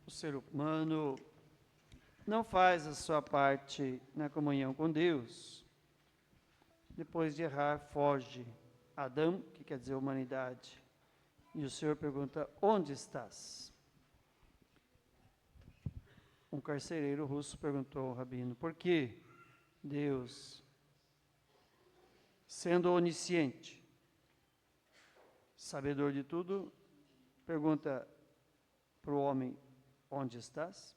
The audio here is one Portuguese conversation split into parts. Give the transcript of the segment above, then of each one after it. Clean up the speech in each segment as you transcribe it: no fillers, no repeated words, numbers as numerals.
O ser humano não faz a sua parte na comunhão com Deus. Depois de errar, foge. Adão, que quer dizer humanidade. E o Senhor pergunta: onde estás? Um carcereiro russo perguntou ao rabino: por que Deus, sendo onisciente, sabedor de tudo, pergunta para o homem: onde estás?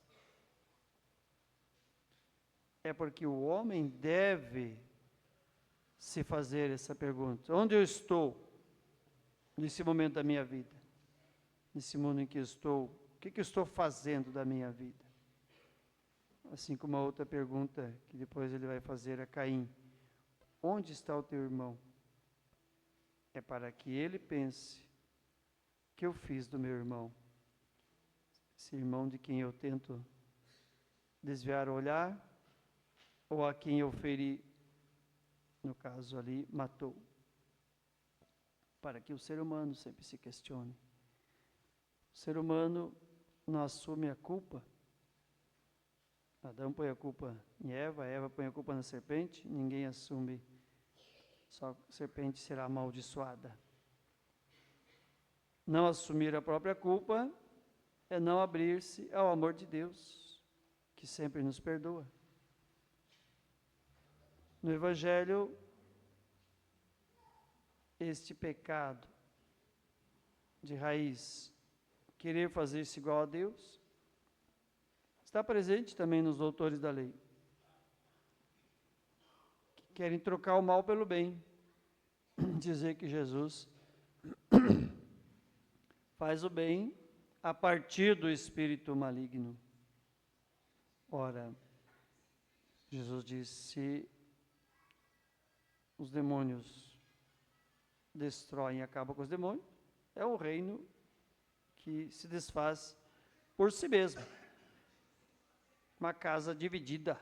É porque o homem deve se fazer essa pergunta: onde eu estou nesse momento da minha vida? Nesse mundo em que estou, o que eu estou fazendo da minha vida? Assim como a outra pergunta que depois ele vai fazer a Caim: onde está o teu irmão? É para que ele pense: o que eu fiz do meu irmão? Esse irmão de quem eu tento desviar o olhar, ou a quem eu feri, no caso ali, matou. Para que o ser humano sempre se questione. O ser humano não assume a culpa. Adão põe a culpa em Eva, Eva põe a culpa na serpente, ninguém assume, só a serpente será amaldiçoada. Não assumir a própria culpa é não abrir-se ao amor de Deus, que sempre nos perdoa. No Evangelho, este pecado de raiz, querer fazer-se igual a Deus, está presente também nos doutores da lei, que querem trocar o mal pelo bem, dizer que Jesus faz o bem a partir do espírito maligno. Ora, Jesus disse: se os demônios destroem e acabam com os demônios, é um reino que se desfaz por si mesmo. Uma casa dividida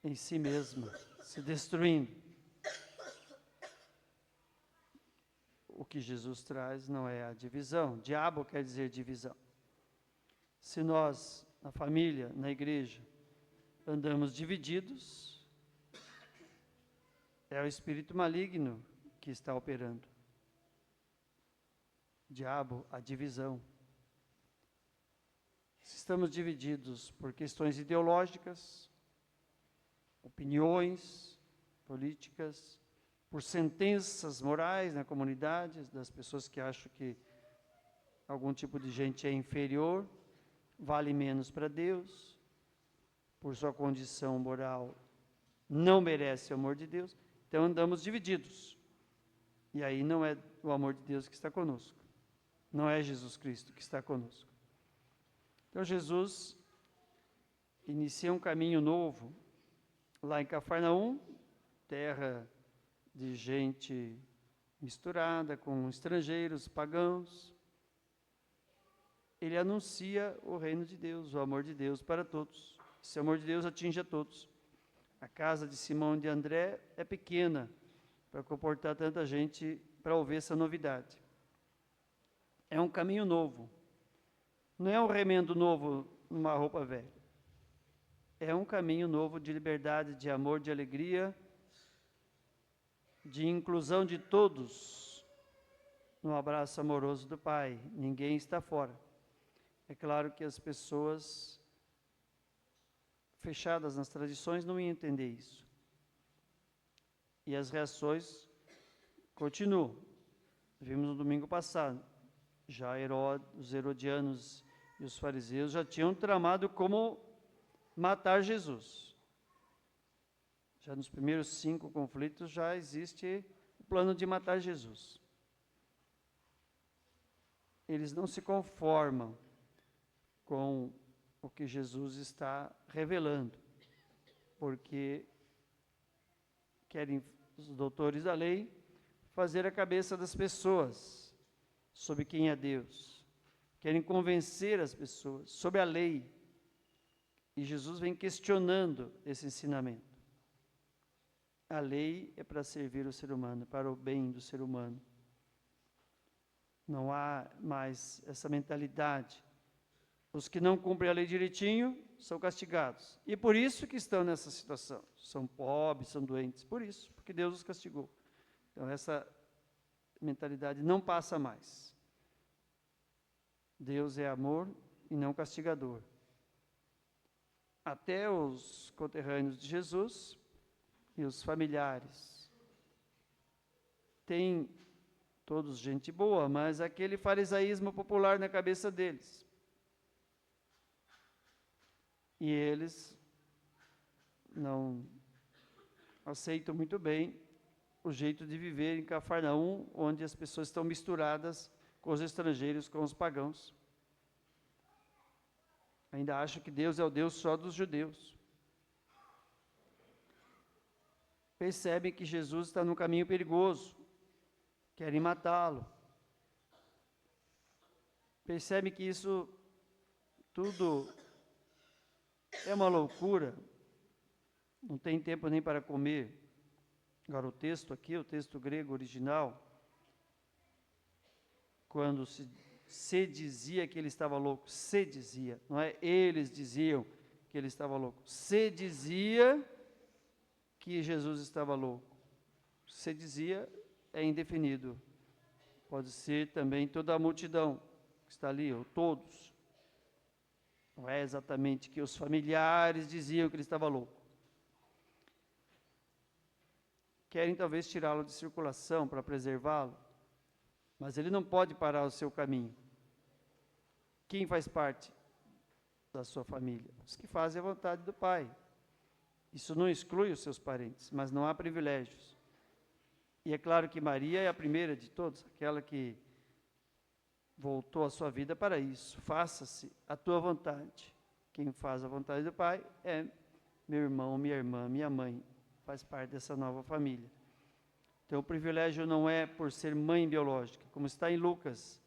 em si mesma, se destruindo. O que Jesus traz não é a divisão. Diabo quer dizer divisão. Se nós, na família, na igreja, andamos divididos, é o espírito maligno que está operando. Diabo, a divisão. Se estamos divididos por questões ideológicas, opiniões políticas, por sentenças morais na comunidade, das pessoas que acham que algum tipo de gente é inferior, vale menos para Deus, por sua condição moral, não merece o amor de Deus, então andamos divididos. E aí não é o amor de Deus que está conosco, não é Jesus Cristo que está conosco. Então Jesus inicia um caminho novo, lá em Cafarnaum, terra de gente misturada com estrangeiros, pagãos. Ele anuncia o reino de Deus, o amor de Deus para todos. Esse amor de Deus atinge a todos. A casa de Simão e de André é pequena para comportar tanta gente para ouvir essa novidade. É um caminho novo. Não é um remendo novo numa roupa velha. É um caminho novo de liberdade, de amor, de alegria, de inclusão de todos no abraço amoroso do Pai. Ninguém está fora. É claro que as pessoas fechadas nas tradições não iam entender isso. E as reações continuam. Vimos no domingo passado. Já os herodianos e os fariseus já tinham tramado como matar Jesus. Já nos primeiros 5 conflitos já existe o plano de matar Jesus. Eles não se conformam com o que Jesus está revelando, porque querem, os doutores da lei, fazer a cabeça das pessoas sobre quem é Deus. Querem convencer as pessoas sobre a lei. E Jesus vem questionando esse ensinamento. A lei é para servir o ser humano, para o bem do ser humano. Não há mais essa mentalidade. Os que não cumprem a lei direitinho são castigados. E por isso que estão nessa situação. São pobres, são doentes. Por isso, porque Deus os castigou. Então, essa mentalidade não passa mais. Deus é amor e não castigador. Até os conterrâneos de Jesus e os familiares têm todos gente boa, mas aquele farisaísmo popular na cabeça deles. E eles não aceitam muito bem o jeito de viver em Cafarnaum, onde as pessoas estão misturadas com os estrangeiros, com os pagãos. Ainda acham que Deus é o Deus só dos judeus. Percebem que Jesus está num caminho perigoso, querem matá-lo. Percebem que isso tudo é uma loucura, não tem tempo nem para comer. Agora, o texto aqui, o texto grego original, quando se dizia que ele estava louco, se dizia, não é eles diziam que ele estava louco, se dizia que Jesus estava louco. Se dizia é indefinido, pode ser também toda a multidão que está ali, ou todos. Não é exatamente que os familiares diziam que ele estava louco. Querem talvez tirá-lo de circulação para preservá-lo, mas ele não pode parar o seu caminho. Quem faz parte da sua família? Os que fazem a vontade do Pai. Isso não exclui os seus parentes, mas não há privilégios. E é claro que Maria é a primeira de todos, aquela que voltou a sua vida para isso. Faça-se a tua vontade. Quem faz a vontade do Pai é meu irmão, minha irmã, minha mãe. Faz parte dessa nova família. Então, o privilégio não é por ser mãe biológica, como está em Lucas.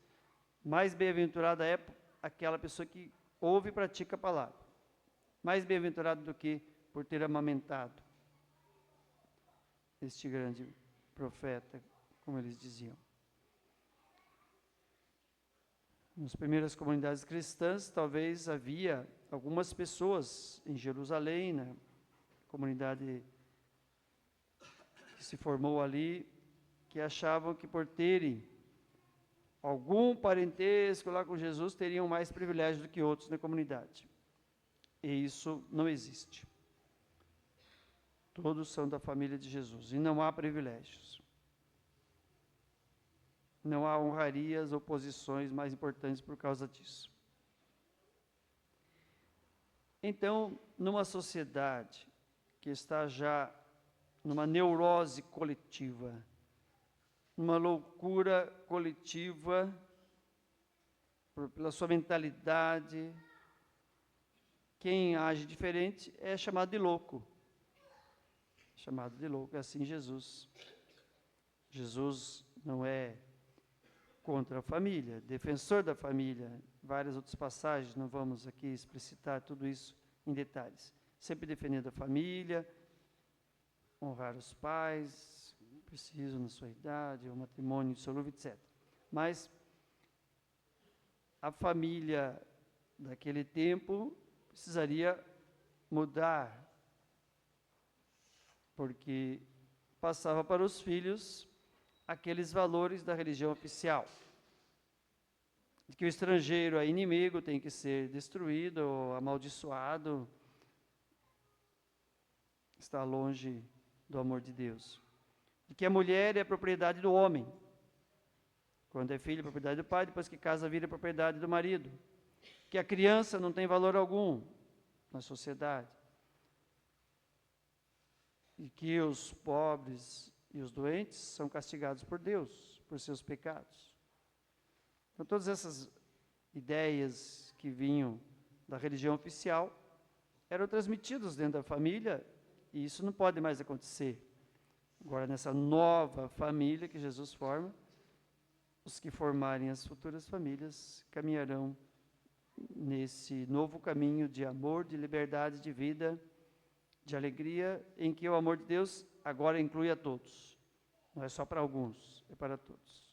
Mais bem-aventurada é aquela pessoa que ouve e pratica a palavra. Mais bem-aventurado do que por ter amamentado este grande profeta, como eles diziam. Nas primeiras comunidades cristãs, talvez havia algumas pessoas em Jerusalém, na comunidade que se formou ali, que achavam que por terem algum parentesco lá com Jesus, teriam mais privilégio do que outros na comunidade. E isso não existe. Todos são da família de Jesus, e não há privilégios. Não há honrarias ou posições mais importantes por causa disso. Então, numa sociedade que está já numa neurose coletiva, numa loucura coletiva, pela sua mentalidade, quem age diferente é chamado de louco. Chamado de louco, é assim Jesus. Jesus não é contra a família, defensor da família. Várias outras passagens, não vamos aqui explicitar tudo isso em detalhes. Sempre defendendo a família, honrar os pais, preciso na sua idade, o matrimônio indissolúvel, etc. Mas a família daquele tempo precisaria mudar, porque passava para os filhos aqueles valores da religião oficial, de que o estrangeiro é inimigo, tem que ser destruído, ou amaldiçoado, está longe do amor de Deus. De que a mulher é a propriedade do homem, quando é filho é propriedade do pai, depois que casa vira propriedade do marido. Que a criança não tem valor algum na sociedade. E que os pobres e os doentes são castigados por Deus, por seus pecados. Então, todas essas ideias que vinham da religião oficial eram transmitidas dentro da família, e isso não pode mais acontecer. Agora, nessa nova família que Jesus forma, os que formarem as futuras famílias caminharão nesse novo caminho de amor, de liberdade, de vida, de alegria, em que o amor de Deus agora inclui a todos. Não é só para alguns, é para todos.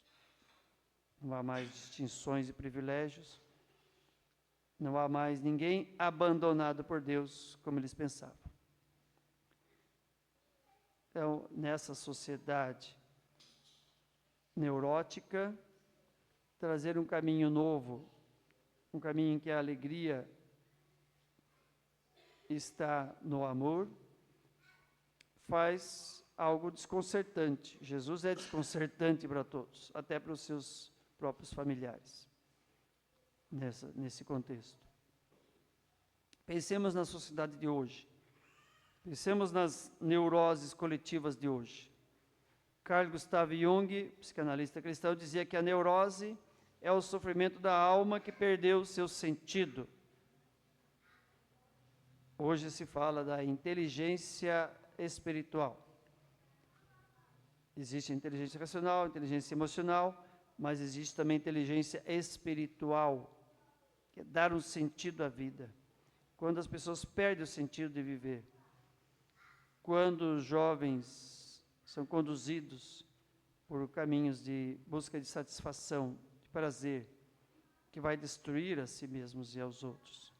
Não há mais distinções e privilégios. Não há mais ninguém abandonado por Deus como eles pensavam. Então, nessa sociedade neurótica, trazer um caminho novo, um caminho em que a alegria está no amor, faz algo desconcertante. Jesus é desconcertante para todos, até para os seus próprios familiares, nesse contexto. Pensemos na sociedade de hoje. Pensemos nas neuroses coletivas de hoje. Carl Gustav Jung, psicanalista cristão, dizia que a neurose é o sofrimento da alma que perdeu o seu sentido. Hoje se fala da inteligência espiritual. Existe a inteligência racional, a inteligência emocional, mas existe também a inteligência espiritual, que é dar um sentido à vida. Quando as pessoas perdem o sentido de viver, quando os jovens são conduzidos por caminhos de busca de satisfação, de prazer, que vai destruir a si mesmos e aos outros,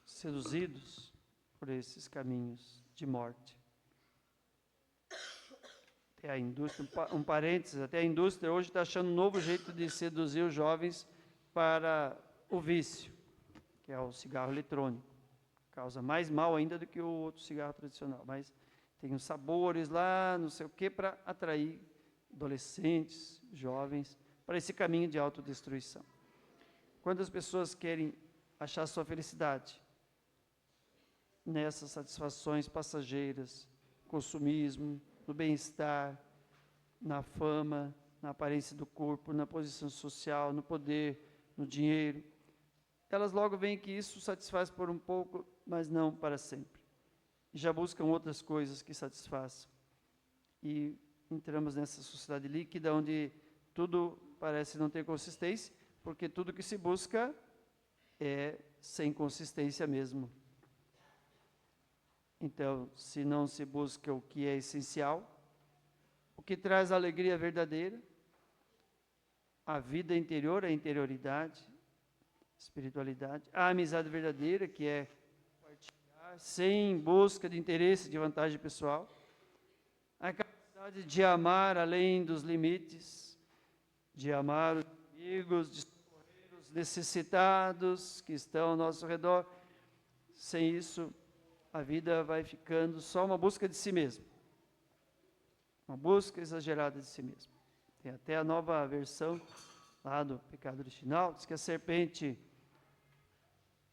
seduzidos por esses caminhos de morte. Até a indústria, um parênteses, até a indústria hoje está achando um novo jeito de seduzir os jovens para o vício, que é o cigarro eletrônico. Causa mais mal ainda do que o outro cigarro tradicional, mas tem os sabores lá, não sei o que, para atrair adolescentes, jovens, para esse caminho de autodestruição. Quando as pessoas querem achar sua felicidade nessas satisfações passageiras, consumismo, no bem-estar, na fama, na aparência do corpo, na posição social, no poder, no dinheiro, elas logo veem que isso satisfaz por um pouco, mas não para sempre. E já buscam outras coisas que satisfaçam. E entramos nessa sociedade líquida, onde tudo parece não ter consistência, porque tudo que se busca é sem consistência mesmo. Então, se não se busca o que é essencial, o que traz a alegria verdadeira, a vida interior, a interioridade, espiritualidade, a amizade verdadeira, que é partilhar sem busca de interesse, de vantagem pessoal, a capacidade de amar além dos limites, de amar os amigos, de socorrer os necessitados que estão ao nosso redor. Sem isso, a vida vai ficando só uma busca de si mesmo, uma busca exagerada de si mesmo. Tem até a nova versão lá do pecado original, diz que a serpente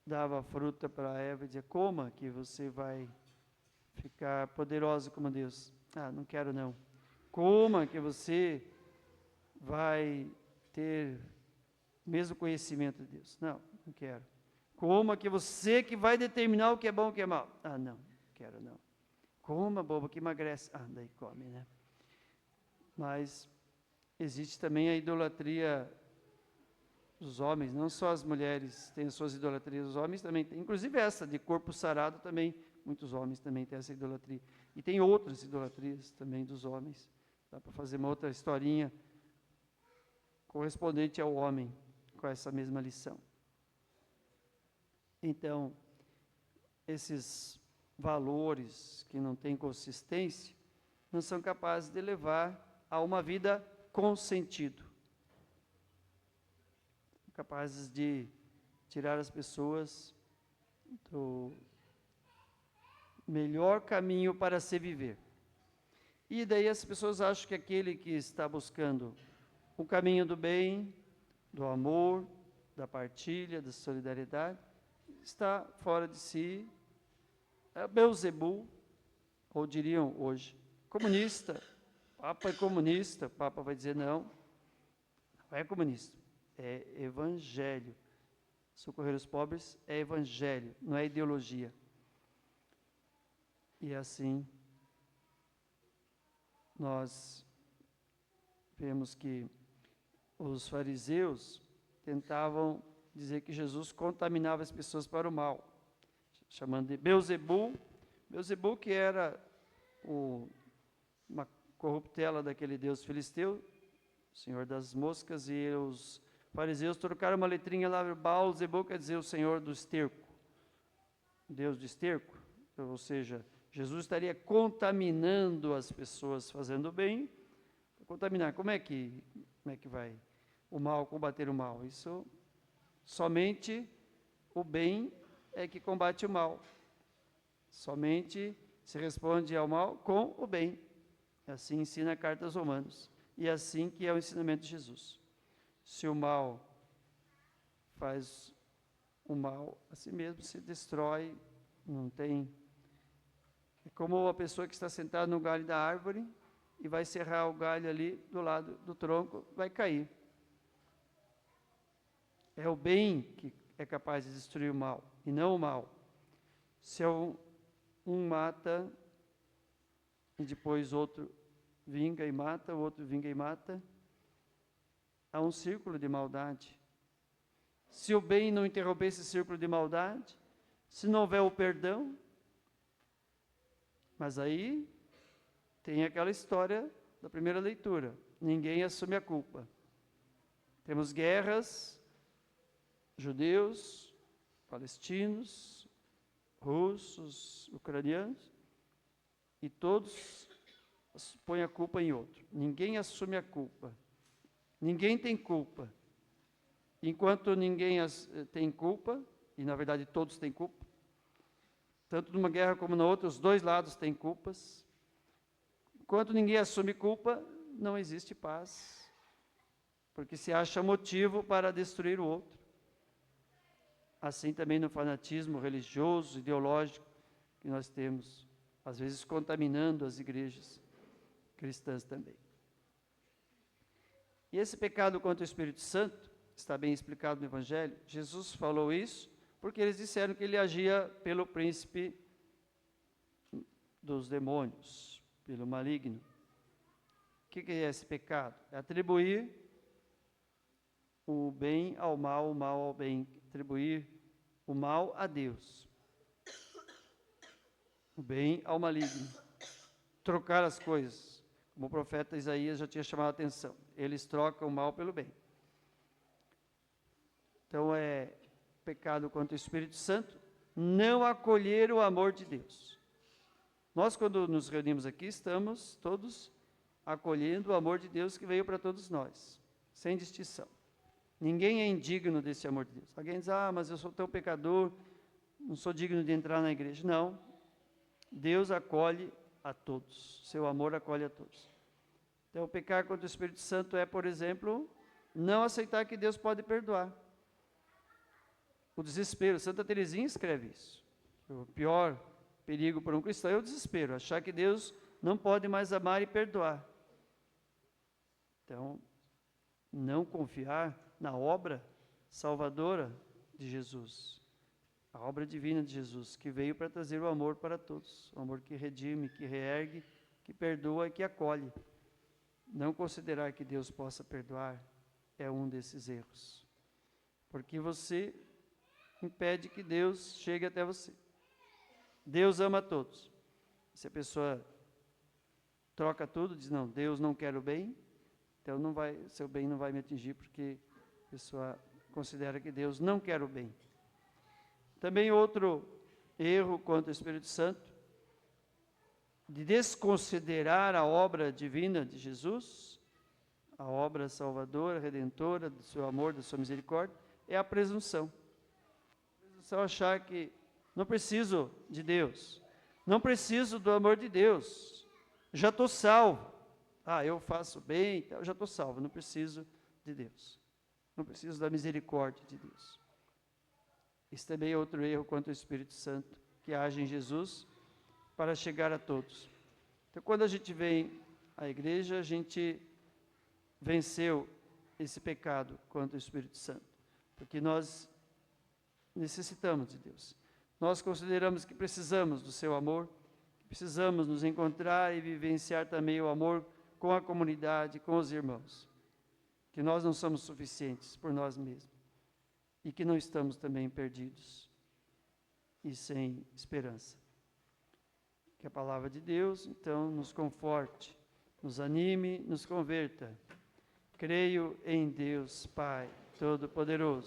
dava fruta para Eva e dizia, coma que você vai ficar poderosa como Deus. Ah, não quero não. Coma que você vai ter o mesmo conhecimento de Deus. Não, não quero. Coma que você que vai determinar o que é bom e o que é mal. Ah, não quero não. Coma, bobo, que emagrece. Ah, daí come, né? Mas existe também a idolatria dos homens, não só as mulheres têm as suas idolatrias, os homens também têm, inclusive essa de corpo sarado também, muitos homens também têm essa idolatria. E tem outras idolatrias também dos homens. Dá para fazer uma outra historinha correspondente ao homem, com essa mesma lição. Então, esses valores que não têm consistência, não são capazes de levar a uma vida com sentido. Capazes de tirar as pessoas do melhor caminho para se viver. E daí as pessoas acham que aquele que está buscando o caminho do bem, do amor, da partilha, da solidariedade, está fora de si, é Beelzebul, ou diriam hoje, comunista. Papa é comunista, o Papa vai dizer não é comunista, é evangelho. Socorrer os pobres é evangelho, não é ideologia. E assim, nós vemos que os fariseus tentavam dizer que Jesus contaminava as pessoas para o mal, chamando de Beelzebul. Beelzebul que era uma corruptela daquele deus filisteu, senhor das moscas, e os fariseus trocaram uma letrinha lá, Baal-zebul, quer dizer o senhor do esterco, deus do esterco, ou seja, Jesus estaria contaminando as pessoas fazendo o bem, contaminar, como é que vai o mal combater o mal? Isso, somente o bem é que combate o mal, somente se responde ao mal com o bem, assim ensina a carta aos Romanos, e assim que é o ensinamento de Jesus. Se o mal faz o mal a si mesmo, se destrói, não tem. É como a pessoa que está sentada no galho da árvore e vai serrar o galho ali do lado do tronco, vai cair. É o bem que é capaz de destruir o mal, e não o mal. Se um mata, e depois outro vinga e mata, o outro vinga e mata, há um círculo de maldade. Se o bem não interromper esse círculo de maldade, se não houver o perdão, mas aí tem aquela história da primeira leitura, ninguém assume a culpa. Temos guerras, judeus, palestinos, russos, ucranianos, e todos põem a culpa em outro. Ninguém assume a culpa. Ninguém tem culpa. Enquanto ninguém tem culpa, e na verdade todos têm culpa, tanto numa guerra como na outra, os dois lados têm culpas. Enquanto ninguém assume culpa, não existe paz, porque se acha motivo para destruir o outro. Assim também no fanatismo religioso, ideológico, que nós temos, às vezes contaminando as igrejas cristãs também. E esse pecado contra o Espírito Santo, está bem explicado no Evangelho, Jesus falou isso porque eles disseram que ele agia pelo príncipe dos demônios, pelo maligno. O que é esse pecado? É atribuir o bem ao mal, o mal ao bem, atribuir o mal a Deus, o bem ao maligno, trocar as coisas, como o profeta Isaías já tinha chamado a atenção, eles trocam o mal pelo bem. Então é pecado contra o Espírito Santo, não acolher o amor de Deus. Nós, quando nos reunimos aqui, estamos todos acolhendo o amor de Deus que veio para todos nós, sem distinção. Ninguém é indigno desse amor de Deus. Alguém diz, mas eu sou tão pecador, não sou digno de entrar na igreja. Não, Deus acolhe a todos, seu amor acolhe a todos. Então, o pecar contra o Espírito Santo é, por exemplo, não aceitar que Deus pode perdoar. O desespero, Santa Teresinha escreve isso. O pior perigo para um cristão é o desespero, achar que Deus não pode mais amar e perdoar. Então, não confiar na obra salvadora de Jesus, a obra divina de Jesus, que veio para trazer o amor para todos, o amor que redime, que reergue, que perdoa e que acolhe. Não considerar que Deus possa perdoar é um desses erros, porque você impede que Deus chegue até você. Deus ama a todos. Se a pessoa troca tudo, diz, não, Deus não quer o bem, então seu bem não vai me atingir, porque a pessoa considera que Deus não quer o bem. Também outro erro contra o Espírito Santo, de desconsiderar a obra divina de Jesus, a obra salvadora, redentora, do seu amor, da sua misericórdia, é a presunção. Só achar que não preciso de Deus, não preciso do amor de Deus, já estou salvo. Eu faço bem, eu já estou salvo, não preciso de Deus, não preciso da misericórdia de Deus. Isso também é outro erro contra o Espírito Santo, que age em Jesus para chegar a todos. Então, quando a gente vem à igreja, a gente venceu esse pecado contra o Espírito Santo, porque nós necessitamos de Deus. Nós consideramos que precisamos do seu amor, precisamos nos encontrar e vivenciar também o amor com a comunidade, com os irmãos, que nós não somos suficientes por nós mesmos e que não estamos também perdidos e sem esperança. que a palavra de Deus, então, nos conforte, nos anime, nos converta. Creio em Deus, Pai Todo-Poderoso,